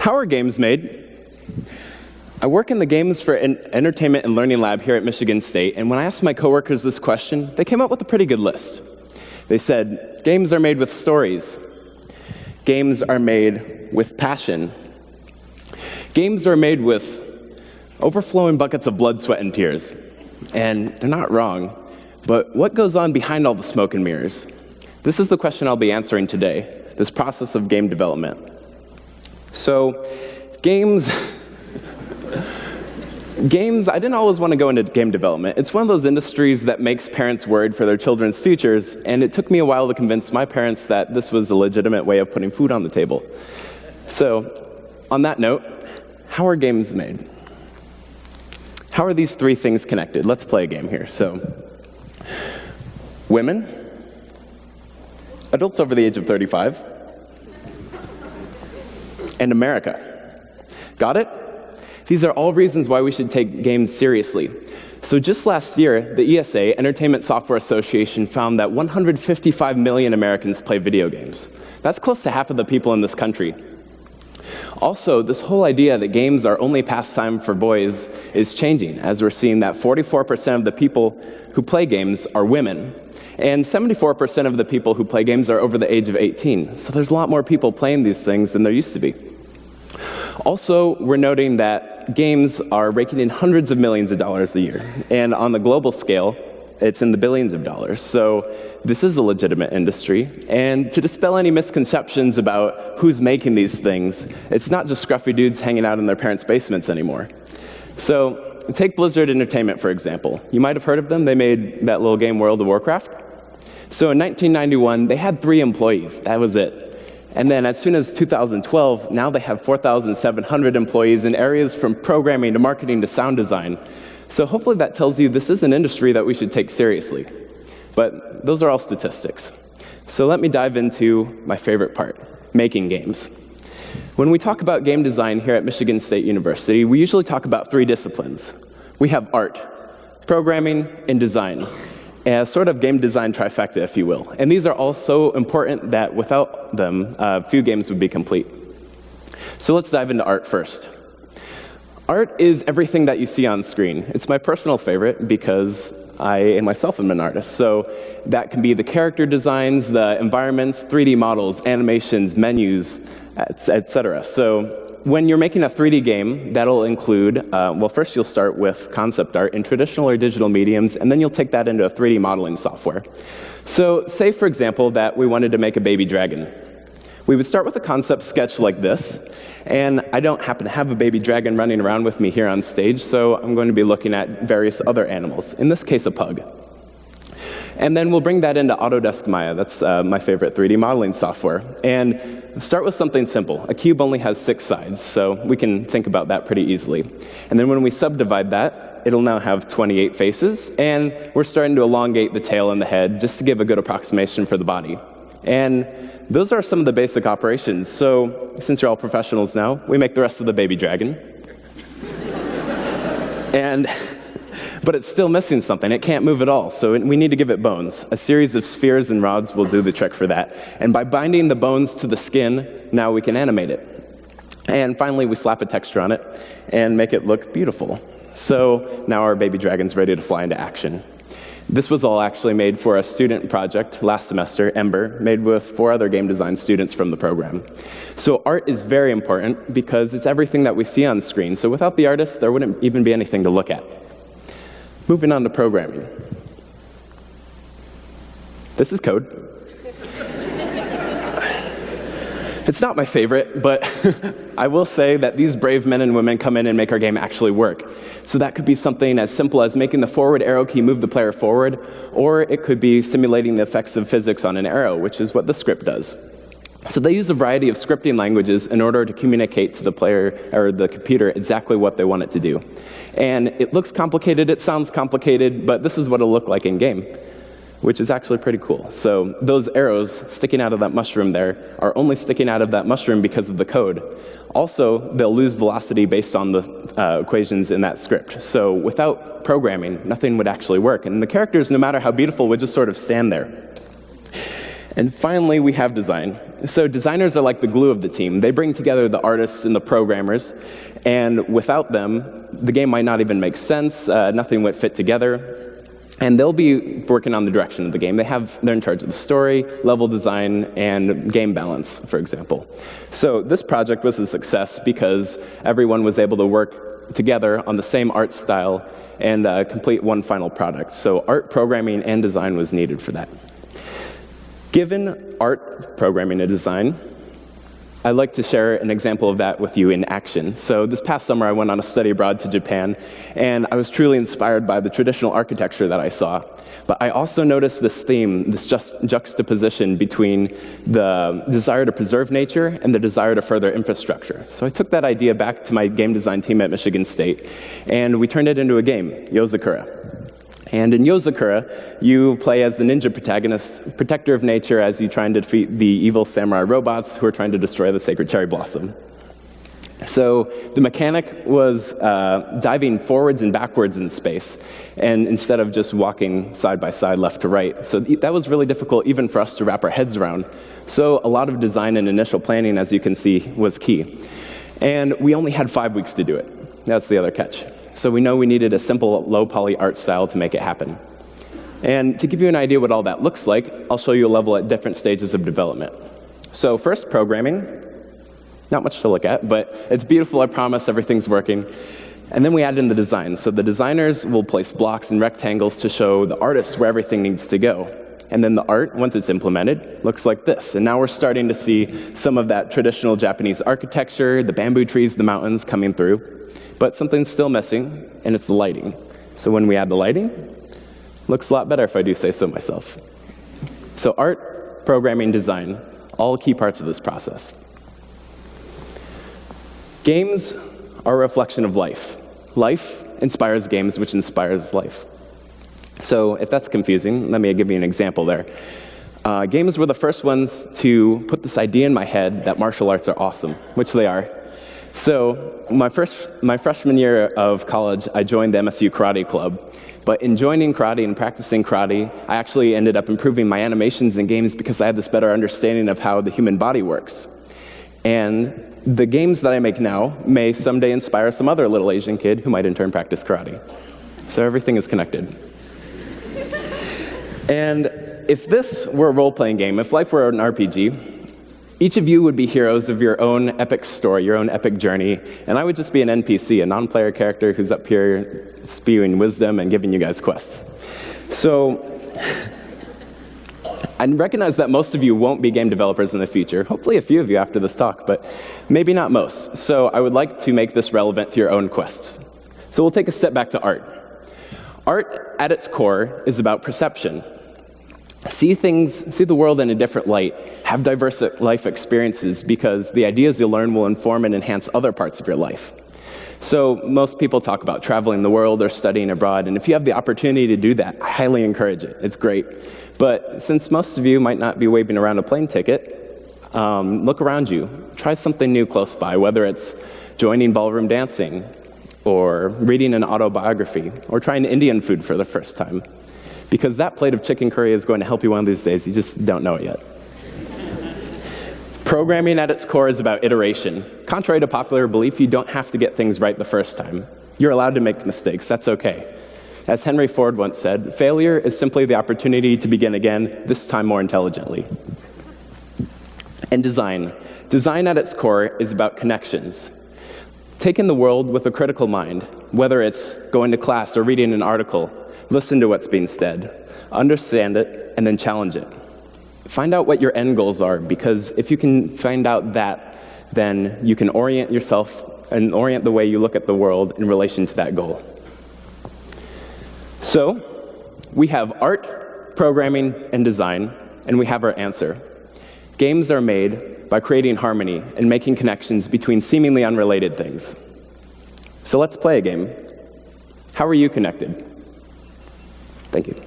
How are games made? I work in the Games for Entertainment and Learning Lab here at Michigan State, and when I asked my coworkers this question, they came up with a pretty good list. They said, games are made with stories. Games are made with passion. Games are made with overflowing buckets of blood, sweat, and tears. And they're not wrong, but what goes on behind all the smoke and mirrors? This is the question I'll be answering today, this process of game development. So, games, I didn't always want to go into game development. It's one of those industries that makes parents worried for their children's futures, and it took me a while to convince my parents that this was a legitimate way of putting food on the table. So, on that note, how are games made? How are these three things connected? Let's play a game here. So, women, adults over the age of 35, and America. Got it? These are all reasons why we should take games seriously. So just last year, the ESA, Entertainment Software Association, found that 155 million Americans play video games. That's close to half of the people in this country. Also, this whole idea that games are only pastime for boys is changing, as we're seeing that 44% of the people who play games are women, and 74% of the people who play games are over the age of 18. So there's a lot more people playing these things than there used to be. Also, we're noting that games are raking in hundreds of millions of dollars a year, and on the global scale, it's in the billions of dollars. So this is a legitimate industry, and to dispel any misconceptions about who's making these things, it's not just scruffy dudes hanging out in their parents' basements anymore. So take Blizzard Entertainment, for example. You might have heard of them. They made that little game World of Warcraft. So in 1991, they had 3 employees. That was it. And then as soon as 2012, now they have 4,700 employees in areas from programming to marketing to sound design. So hopefully that tells you this is an industry that we should take seriously. But those are all statistics. So let me dive into my favorite part, making games. When we talk about game design here at Michigan State University, we usually talk about 3 disciplines. We have art, programming, and design. A sort of game design trifecta, if you will. And these are all so important that without them, few games would be complete. So let's dive into art first. Art is everything that you see on screen. It's my personal favorite because I myself am an artist. So that can be the character designs, the environments, 3D models, animations, menus, etc. So when you're making a 3D game, that'll include, well, first you'll start with concept art in traditional or digital mediums, and then you'll take that into a 3D modeling software. So say, for example, that we wanted to make a baby dragon. We would start with a concept sketch like this, and I don't happen to have a baby dragon running around with me here on stage, so I'm going to be looking at various other animals, in this case a pug. And then we'll bring that into Autodesk Maya. That's my favorite 3D modeling software. And start with something simple. A cube only has 6 sides, so we can think about that pretty easily. And then when we subdivide that, it'll now have 28 faces, and we're starting to elongate the tail and the head just to give a good approximation for the body. And those are some of the basic operations. So since you're all professionals now, we make the rest of the baby dragon. But it's still missing something. It can't move at all, so we need to give it bones. A series of spheres and rods will do the trick for that. And by binding the bones to the skin, now we can animate it. And finally, we slap a texture on it and make it look beautiful. So now our baby dragon's ready to fly into action. This was all actually made for a student project last semester, Ember, made with 4 other game design students from the program. So art is very important because it's everything that we see on screen. So without the artist, there wouldn't even be anything to look at. Moving on to programming. This is code. It's not my favorite, but I will say that these brave men and women come in and make our game actually work. So that could be something as simple as making the forward arrow key move the player forward, or it could be simulating the effects of physics on an arrow, which is what the script does. So they use a variety of scripting languages in order to communicate to the player or the computer exactly what they want it to do. And it looks complicated, it sounds complicated, but this is what it'll look like in game, which is actually pretty cool. So those arrows sticking out of that mushroom there are only sticking out of that mushroom because of the code. Also, they'll lose velocity based on the equations in that script. So without programming, nothing would actually work. And the characters, no matter how beautiful, would just sort of stand there. And finally, we have design. So designers are like the glue of the team. They bring together the artists and the programmers, and without them, the game might not even make sense, nothing would fit together, and they'll be working on the direction of the game. They're in charge of the story, level design, and game balance, for example. So this project was a success because everyone was able to work together on the same art style and complete one final product. So art, programming, and design was needed for that. Given art, programming, and design, I'd like to share an example of that with you in action. So this past summer, I went on a study abroad to Japan, and I was truly inspired by the traditional architecture that I saw. But I also noticed this theme, this juxtaposition between the desire to preserve nature and the desire to further infrastructure. So I took that idea back to my game design team at Michigan State, and we turned it into a game, Yozakura. And in Yozakura, you play as the ninja protagonist, protector of nature, as you try and defeat the evil samurai robots who are trying to destroy the sacred cherry blossom. So the mechanic was diving forwards and backwards in space, and instead of just walking side by side, left to right. So that was really difficult even for us to wrap our heads around. So a lot of design and initial planning, as you can see, was key. And we only had 5 weeks to do it. That's the other catch. So we know we needed a simple low-poly art style to make it happen. And to give you an idea what all that looks like, I'll show you a level at different stages of development. So first, programming. Not much to look at, but it's beautiful, I promise, everything's working. And then we add in the design. So the designers will place blocks and rectangles to show the artists where everything needs to go. And then the art, once it's implemented, looks like this. And now we're starting to see some of that traditional Japanese architecture, the bamboo trees, the mountains coming through. But something's still missing, and it's the lighting. So when we add the lighting, looks a lot better if I do say so myself. So art, programming, design, all key parts of this process. Games are a reflection of life. Life inspires games, which inspires life. So if that's confusing, let me give you an example there. Games were the first ones to put this idea in my head that martial arts are awesome, which they are. So my freshman year of college, I joined the MSU Karate Club. But in joining karate and practicing karate, I actually ended up improving my animations in games because I had this better understanding of how the human body works. And the games that I make now may someday inspire some other little Asian kid who might in turn practice karate. So everything is connected. And if this were a role-playing game, if life were an RPG, each of you would be heroes of your own epic story, your own epic journey, and I would just be an NPC, a non-player character who's up here spewing wisdom and giving you guys quests. So I recognize that most of you won't be game developers in the future, hopefully a few of you after this talk, but maybe not most. So I would like to make this relevant to your own quests. So we'll take a step back to art. Art, at its core, is about perception. See the world in a different light, have diverse life experiences, because the ideas you'll learn will inform and enhance other parts of your life. So most people talk about traveling the world or studying abroad, and if you have the opportunity to do that, I highly encourage it. It's great. But since most of you might not be waving around a plane ticket, look around you. Try something new close by, whether it's joining ballroom dancing, or reading an autobiography, or trying Indian food for the first time. Because that plate of chicken curry is going to help you one of these days. You just don't know it yet. Programming at its core is about iteration. Contrary to popular belief, you don't have to get things right the first time. You're allowed to make mistakes. That's okay. As Henry Ford once said, failure is simply the opportunity to begin again, this time more intelligently. And design. Design at its core is about connections. Take in the world with a critical mind, whether it's going to class or reading an article. Listen to what's being said, understand it, and then challenge it. Find out what your end goals are, because if you can find out that, then you can orient yourself and orient the way you look at the world in relation to that goal. So, we have art, programming, and design, and we have our answer. Games are made by creating harmony and making connections between seemingly unrelated things. So let's play a game. How are you connected? Thank you.